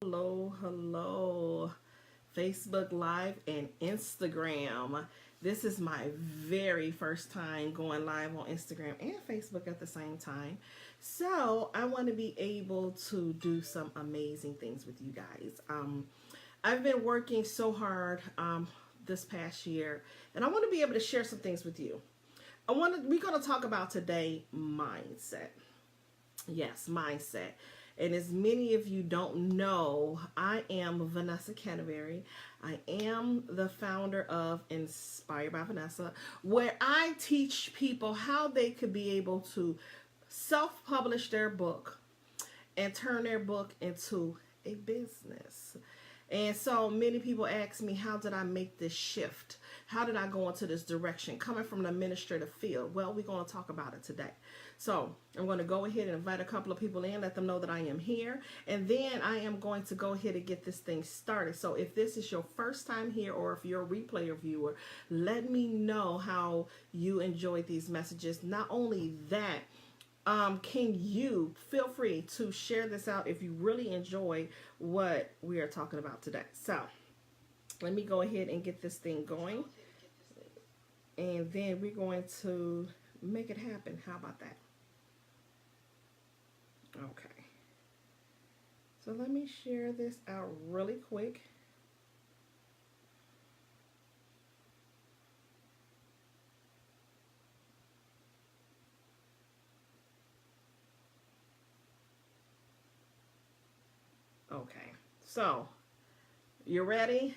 Hello, Facebook Live and Instagram. This is my very first time going live on Instagram and Facebook at the same time. So I want to be able to do some amazing things with you guys. I've been working so hard this past year, and I want to be able to share some things with you. We're going to talk about today mindset. Yes, mindset. And as many of you don't know, I am Vanessa Canterbury. I am the founder of Inspired by Vanessa, where I teach people how they could be able to self-publish their book and turn their book into a business. And so many people ask me, how did I make this shift? How did I go into this direction? Coming from the administrative field. Well, we're going to talk about it today. So I'm going to go ahead and invite a couple of people in, let them know that I am here. And then I am going to go ahead and get this thing started. So if this is your first time here, or if you're a replay viewer, let me know how you enjoyed these messages. Not only that, can you feel free to share this out if you really enjoy what we are talking about today. So let me go ahead and get this thing going, and then we're going to make it happen. How about that? Okay. So let me share this out really quick. Okay, so you ready?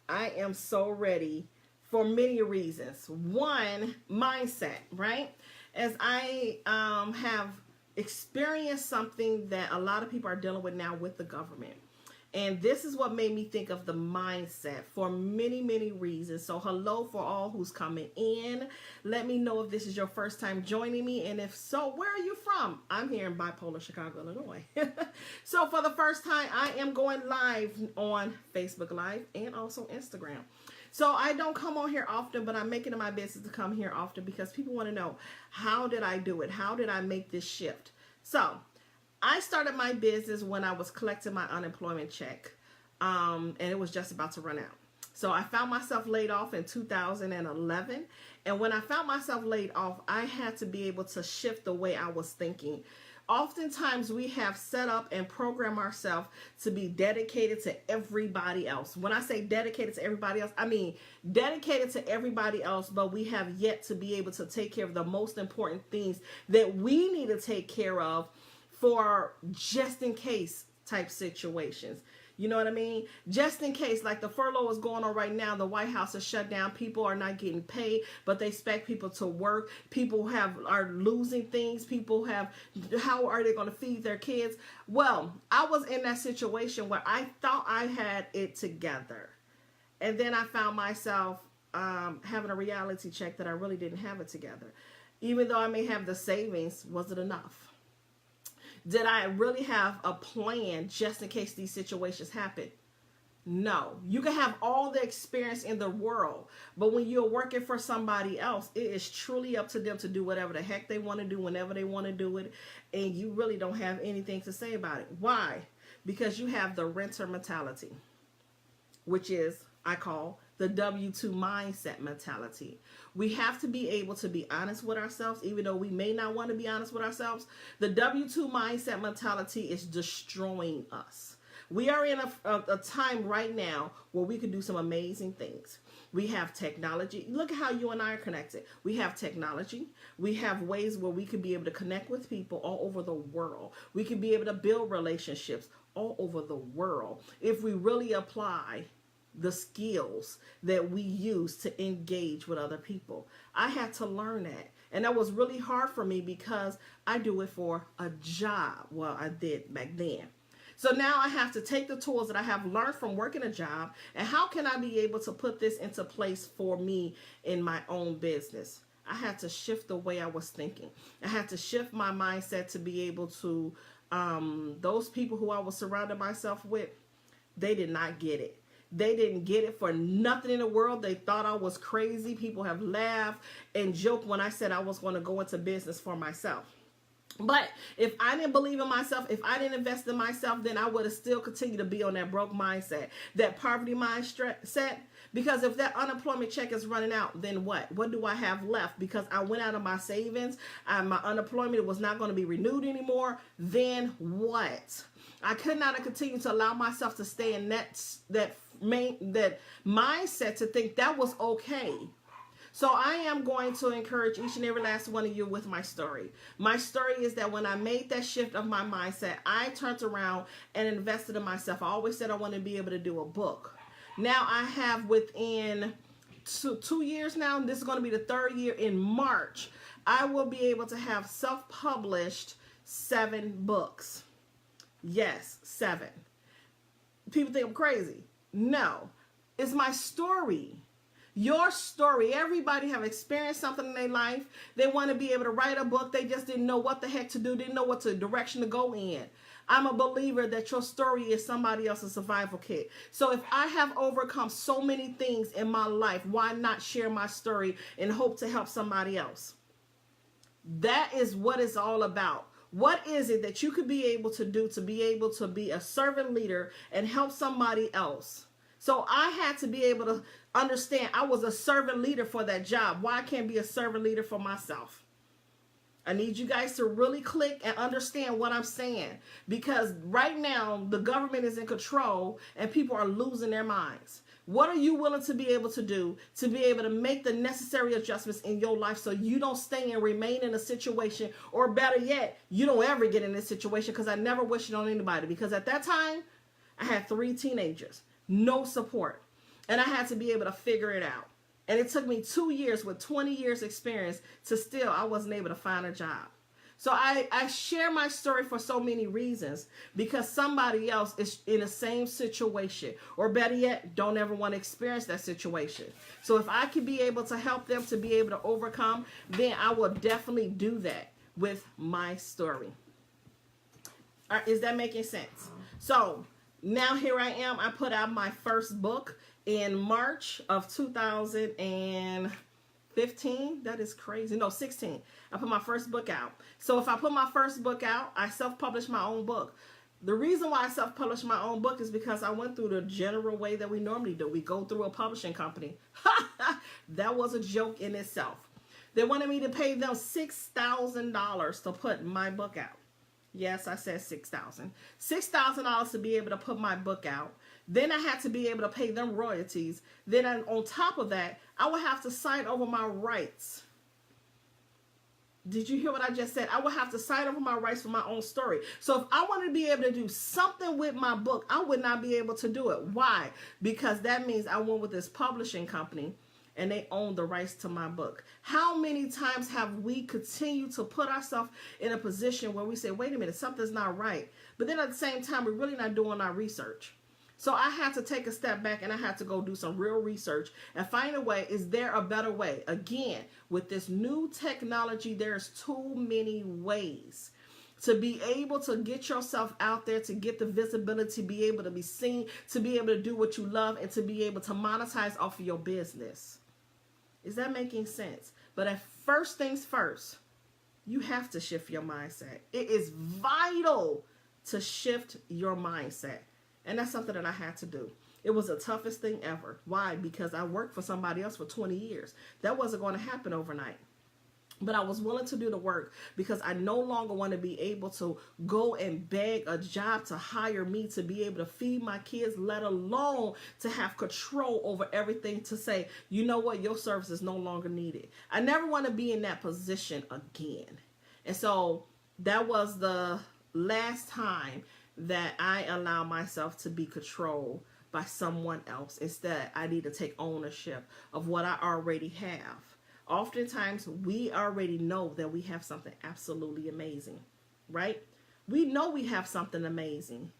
I am so ready for many reasons. One, mindset, right? As I have experienced something that a lot of people are dealing with now with the government. And this is what made me think of the mindset for many, many reasons. So hello for all who's coming in. Let me know if this is your first time joining me. And if so, where are you from? I'm here in bipolar Chicago, Illinois. So for the first time, I am going live on Facebook Live and also Instagram. So I don't come on here often, but I'm making it my business to come here often because people want to know, how did I do it? How did I make this shift? So I started my business when I was collecting my unemployment check, and it was just about to run out. So I found myself laid off in 2011, and when I found myself laid off, I had to be able to shift the way I was thinking. Oftentimes we have set up and programmed ourselves to be dedicated to everybody else. When I say dedicated to everybody else, I mean dedicated to everybody else, but we have yet to be able to take care of the most important things that we need to take care of for just in case type situations. You know what I mean? Just in case, like the furlough is going on right now, the White House is shut down. People are not getting paid, but they expect people to work. People are losing things. How are they going to feed their kids? Well, I was in that situation where I thought I had it together. And then I found myself having a reality check that I really didn't have it together. Even though I may have the savings, was it enough? Did I really have a plan just in case these situations happen? No. You can have all the experience in the world, but when you're working for somebody else, it is truly up to them to do whatever the heck they want to do whenever they want to do it, and you really don't have anything to say about it. Why? Because you have the renter mentality, which is, I call, the W-2 mindset mentality. We have to be able to be honest with ourselves, even though we may not want to be honest with ourselves. The W-2 mindset mentality is destroying us. We are in a time right now where we can do some amazing things. We have technology. Look at how you and I are connected. We have technology. We have ways where we can be able to connect with people all over the world. We can be able to build relationships all over the world if we really apply the skills that we use to engage with other people. I had to learn that. And that was really hard for me because I do it for a job. Well, I did back then. So now I have to take the tools that I have learned from working a job, and how can I be able to put this into place for me in my own business? I had to shift the way I was thinking. I had to shift my mindset to be able to, those people who I was surrounding myself with, they did not get it. They didn't get it for nothing in the world. They thought I was crazy. People have laughed and joked when I said I was going to go into business for myself. But if I didn't believe in myself, if I didn't invest in myself, then I would have still continued to be on that broke mindset, that poverty mindset. Because if that unemployment check is running out, then what? What do I have left? Because I went out of my savings, my unemployment was not going to be renewed anymore. Then what? I could not continue to allow myself to stay in that mindset to think that was okay. So I am going to encourage each and every last one of you with my story. My story is that when I made that shift of my mindset, I turned around and invested in myself. I always said I wanted to be able to do a book. Now I have within 2 years now, this is going to be the 3rd year in March, I will be able to have self-published 7 books. Yes, 7. People think I'm crazy. No, it's my story. Your story. Everybody have experienced something in their life. They want to be able to write a book. They just didn't know what the heck to do. Didn't know what direction to go in. I'm a believer that your story is somebody else's survival kit. So if I have overcome so many things in my life, why not share my story and hope to help somebody else? That is what it's all about. What is it that you could be able to do to be able to be a servant leader and help somebody else? So I had to be able to understand I was a servant leader for that job. Why I can't be a servant leader for myself? I need you guys to really click and understand what I'm saying. Because right now, the government is in control and people are losing their minds. What are you willing to be able to do to be able to make the necessary adjustments in your life so you don't stay and remain in a situation, or better yet, you don't ever get in this situation? Because I never wish it on anybody. Because at that time, I had 3 teenagers. No support. And I had to be able to figure it out. And it took me 2 years with 20 years experience to still, I wasn't able to find a job. So I share my story for so many reasons, because somebody else is in the same situation, or better yet, don't ever want to experience that situation. So if I could be able to help them to be able to overcome, then I will definitely do that with my story. All right, is that making sense? So now here I am. I put out my first book in March of 2015. That is crazy. No, 16. I put my first book out. So if I put my first book out, I self-published my own book. The reason why I self-published my own book is because I went through the general way that we normally do. We go through a publishing company. That was a joke in itself. They wanted me to pay them $6,000 to put my book out. Yes, I said $6,000. $6,000 to be able to put my book out. Then I had to be able to pay them royalties. Then on top of that, I would have to sign over my rights. Did you hear what I just said? I would have to sign over my rights for my own story. So if I wanted to be able to do something with my book, I would not be able to do it. Why? Because that means I went with this publishing company and they own the rights to my book. How many times have we continued to put ourselves in a position where we say, wait a minute, something's not right. But then at the same time, we're really not doing our research. So I had to take a step back and I had to go do some real research and find a way. Is there a better way? Again, with this new technology, there's too many ways to be able to get yourself out there, to get the visibility, to be able to be seen, to be able to do what you love, and to be able to monetize off of your business. Is that making sense? But at first things first, you have to shift your mindset. It is vital to shift your mindset. And that's something that I had to do. It was the toughest thing ever. Why? Because I worked for somebody else for 20 years. That wasn't going to happen overnight. But I was willing to do the work because I no longer want to be able to go and beg a job to hire me to be able to feed my kids, let alone to have control over everything, to say, you know what, your service is no longer needed. I never want to be in that position again. And so that was the last time that I allow myself to be controlled by someone else. Instead, I need to take ownership of what I already have. Oftentimes, we already know that we have something absolutely amazing, right? We know we have something amazing,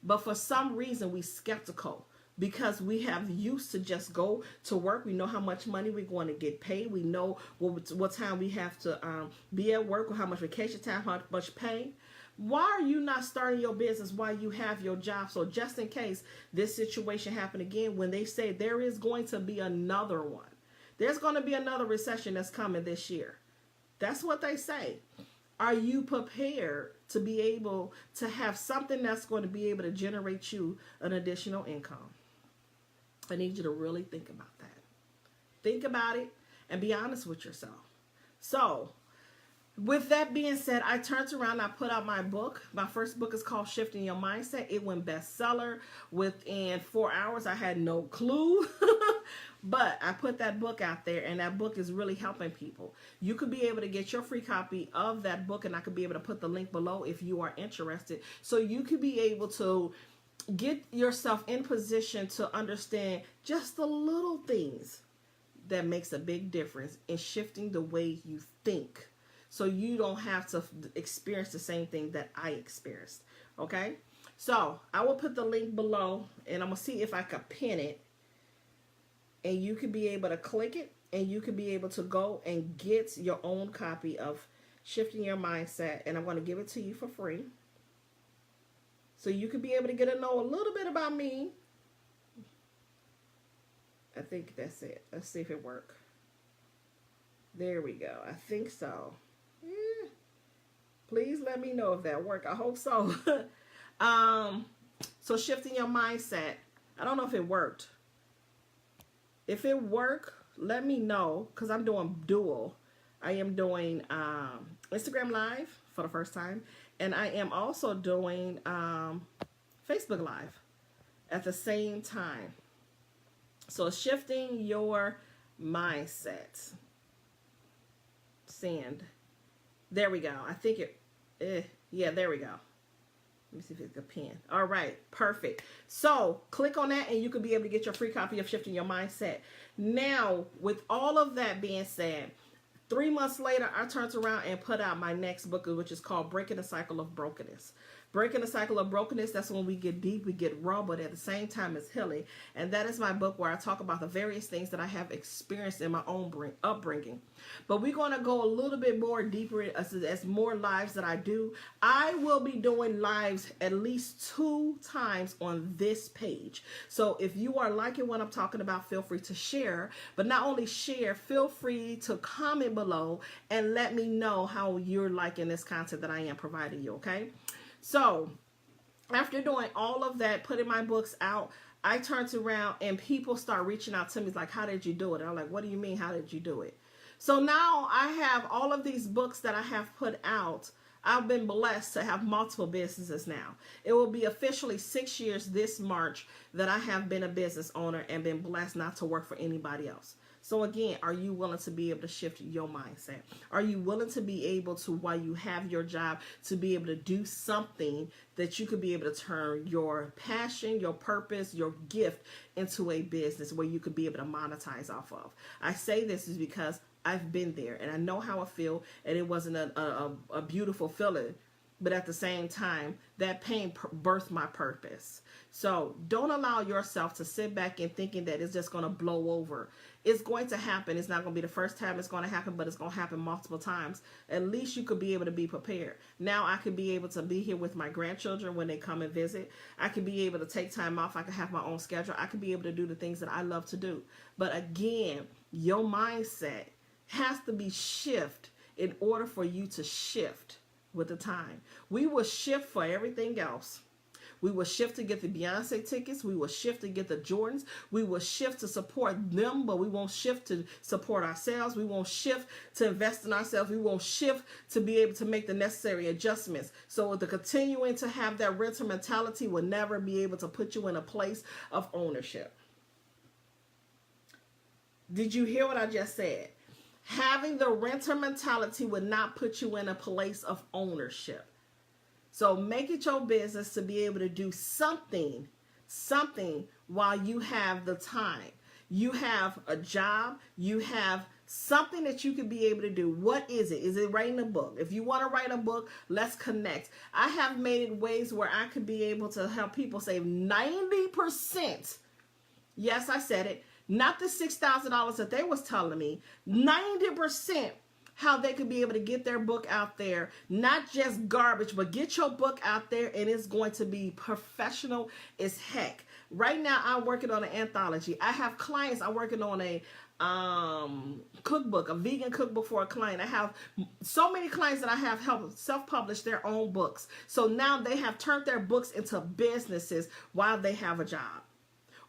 but for some reason, we're skeptical because we have used to just go to work. We know how much money we're going to get paid. We know what time we have to be at work, or how much vacation time, how much pay. Why are you not starting your business while you have your job? So just in case this situation happen again, when they say there is going to be another one, there's going to be another recession that's coming this year. That's what they say. Are you prepared to be able to have something that's going to be able to generate you an additional income? I need you to really think about that. Think about it and be honest with yourself. So, with that being said, I turned around and I put out my book. My first book is called Shifting Your Mindset. It went bestseller within 4 hours. I had no clue, but I put that book out there, and that book is really helping people. You could be able to get your free copy of that book, and I could be able to put the link below if you are interested. So you could be able to get yourself in position to understand just the little things that makes a big difference in shifting the way you think, so you don't have to experience the same thing that I experienced. Okay, so I will put the link below, and I'm gonna see if I can pin it, and you can be able to click it, and you can be able to go and get your own copy of Shifting Your Mindset, and I'm going to give it to you for free, so you can be able to get to know a little bit about me. I think that's it. Let's see if it works. There we go. I think so. Yeah. Please let me know if that worked. I hope so. So Shifting Your Mindset. I don't know if it worked. If it worked, let me know, because I'm doing dual. I am doing Instagram Live for the first time, and I am also doing Facebook Live at the same time. So Shifting Your Mindset. Send. There we go. I think yeah, there we go. Let me see if it's a pin. All right, perfect. So click on that, and you could be able to get your free copy of Shifting Your Mindset. Now, with all of that being said, 3 months later, I turned around and put out my next book, which is called Breaking the Cycle of Brokenness. Breaking the Cycle of Brokenness, that's when we get deep, we get raw, but at the same time it's healing. And that is my book where I talk about the various things that I have experienced in my own upbringing. But we're going to go a little bit more deeper as more lives that I do. I will be doing lives at least 2 times on this page. So if you are liking what I'm talking about, feel free to share. But not only share, feel free to comment below and let me know how you're liking this content that I am providing you, okay? So after doing all of that, putting my books out, I turned around and people start reaching out to me like, how did you do it? And I'm like, what do you mean, how did you do it? So now I have all of these books that I have put out. I've been blessed to have multiple businesses now. It will be officially 6 years this March that I have been a business owner and been blessed not to work for anybody else. So again, are you willing to be able to shift your mindset? Are you willing to be able to, while you have your job, to be able to do something that you could be able to turn your passion, your purpose, your gift into a business where you could be able to monetize off of? I say this is because I've been there and I know how it feels, and it wasn't a beautiful feeling. But at the same time, that pain birthed my purpose. So don't allow yourself to sit back and thinking that it's just going to blow over. It's going to happen. It's not going to be the first time it's going to happen, but it's going to happen multiple times. At least you could be able to be prepared. Now I could be able to be here with my grandchildren when they come and visit. I could be able to take time off. I could have my own schedule. I could be able to do the things that I love to do. But again, your mindset has to be shifted in order for you to shift with the time. We will shift for everything else. We will shift to get the Beyonce tickets. We will shift to get the Jordans. We will shift to support them, but we won't shift to support ourselves. We won't shift to invest in ourselves. We won't shift to be able to make the necessary adjustments. So the continuing to have that renter mentality will never be able to put you in a place of ownership. Did you hear what I just said? Having the renter mentality would not put you in a place of ownership. So make it your business to be able to do something while you have the time. You have a job, you have something that you could be able to do. What is it? Is it writing a book? If you want to write a book, let's connect. I have made it ways where I could be able to help people save 90%. Yes, I said it. Not the $6,000 that they was telling me. 90% how they could be able to get their book out there, not just garbage, but get your book out there, and it's going to be professional as heck. Right now, I'm working on an anthology. I have clients. I'm working on a cookbook, a vegan cookbook for a client. I have so many clients that I have helped self-publish their own books. So now they have turned their books into businesses while they have a job.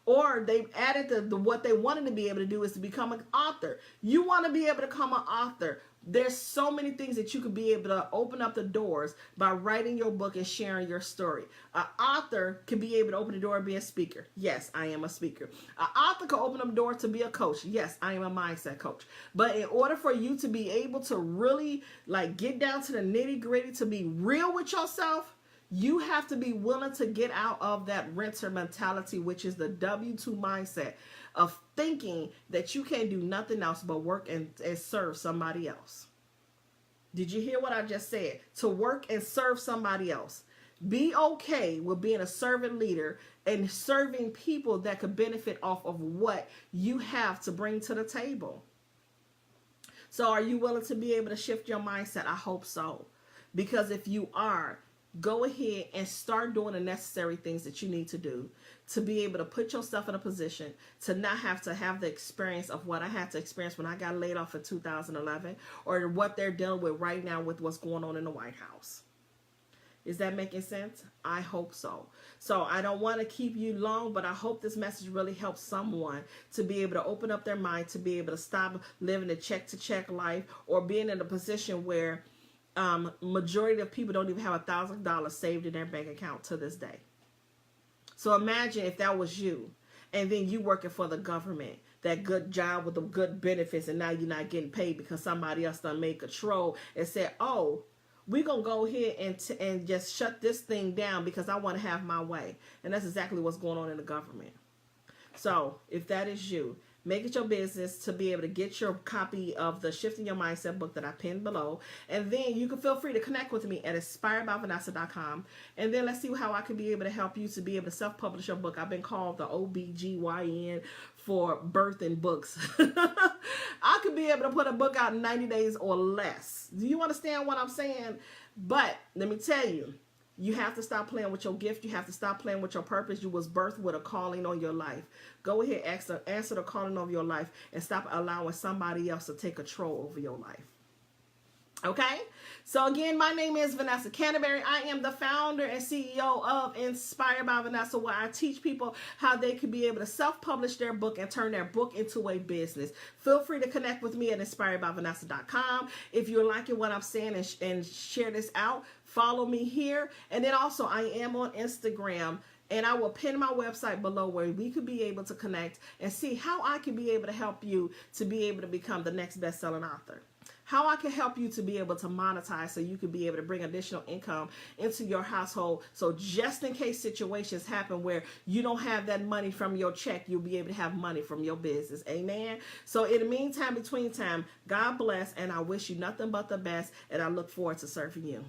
Or they've added what they wanted to be able to do is to become an author. You want to be able to become an author. There's so many things that you could be able to open up the doors by writing your book and sharing your story. An author can be able to open the door and be a speaker. Yes, I am a speaker. An author can open up the door to be a coach. Yes, I am a mindset coach. But in order for you to be able to really like get down to the nitty gritty, to be real with yourself, you have to be willing to get out of that renter mentality, which is the W-2 mindset of thinking that you can't do nothing else but work and serve somebody else. Did you hear what I just said? To work and serve somebody else. Be okay with being a servant leader and serving people that could benefit off of what you have to bring to the table. So are you willing to be able to shift your mindset? I hope so. Because if you are, go ahead and start doing the necessary things that you need to do to be able to put yourself in a position to not have to have the experience of what I had to experience when I got laid off in 2011, or what they're dealing with right now with what's going on in the White House. Is that making sense? I hope so. So I don't want to keep you long, but I hope this message really helps someone to be able to open up their mind, to be able to stop living a check-to-check life, or being in a position where majority of people don't even have $1,000 saved in their bank account to this day. So imagine if that was you, and then you working for the government, that good job with the good benefits, and now you're not getting paid because somebody else done made control and said, oh, we're going to go ahead and just shut this thing down because I want to have my way. And that's exactly what's going on in the government. So if that is you, make it your business to be able to get your copy of the Shifting Your Mindset book that I pinned below. And then you can feel free to connect with me at InspiredByVanessa.com. And then let's see how I can be able to help you to be able to self-publish your book. I've been called the OBGYN for birthing books. I could be able to put a book out in 90 days or less. Do you understand what I'm saying? But let me tell you, you have to stop playing with your gift. You have to stop playing with your purpose. You was birthed with a calling on your life. Go ahead, answer the calling of your life, and stop allowing somebody else to take control over your life. Okay? So again, my name is Vanessa Canterbury. I am the founder and CEO of Inspired by Vanessa, where I teach people how they can be able to self-publish their book and turn their book into a business. Feel free to connect with me at InspiredByVanessa.com. If you're liking what I'm saying and share this out, follow me here. And then also I am on Instagram, and I will pin my website below where we could be able to connect and see how I can be able to help you to be able to become the next best-selling author. How I can help you to be able to monetize so you can be able to bring additional income into your household. So just in case situations happen where you don't have that money from your check, you'll be able to have money from your business. Amen. So in the meantime, between time, God bless, and I wish you nothing but the best, and I look forward to serving you.